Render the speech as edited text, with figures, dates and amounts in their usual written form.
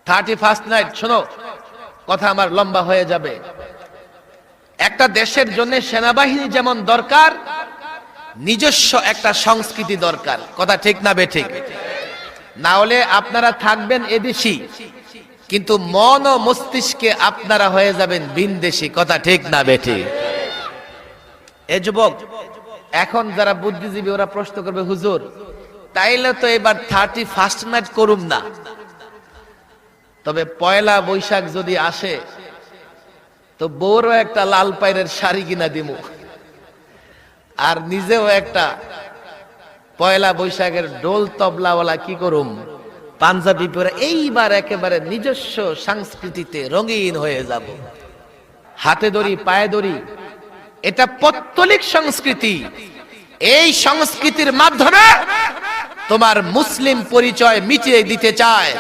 31st night, শোনো, কথা আমার লম্বা হয়ে যাবে। একটা দেশের জন্য সেনাবাহিনী যেমন দরকার, নিজস্ব একটা সংস্কৃতি দরকার। কথা ঠিক না বেঠিক? না হলে আপনারা থাকবেন এদেশি, কিন্তু মন ও মস্তিষ্কে আপনারা হয়ে যাবেন ভিনদেশি। কথা ঠিক না বেঠিক? এ যুবক, এখন যারা বুদ্ধিজীবী ওরা প্রশ্ন করবে, হুজুর তাইলে তো এবার 31st নাইট করুম না, তবে পয়লা বৈশাখ যদি আসে তো বড় একটা লাল পায়রের শাড়ি কিনা দিমু, আর নিজেও একটা পয়লা বৈশাখের ডোল তবলাওয়ালা কি করুম, পাঞ্জাবি পরে এইবার একেবারে নিজস্ব সংস্কৃতিতে রঙিন হয়ে যাব। হাতে দড়ি, পায়ে দড়ি, এটা পৌত্তলিক সংস্কৃতি। এই সংস্কৃতির মাধ্যমে তোমার মুসলিম পরিচয় মিটিয়ে দিতে চায়।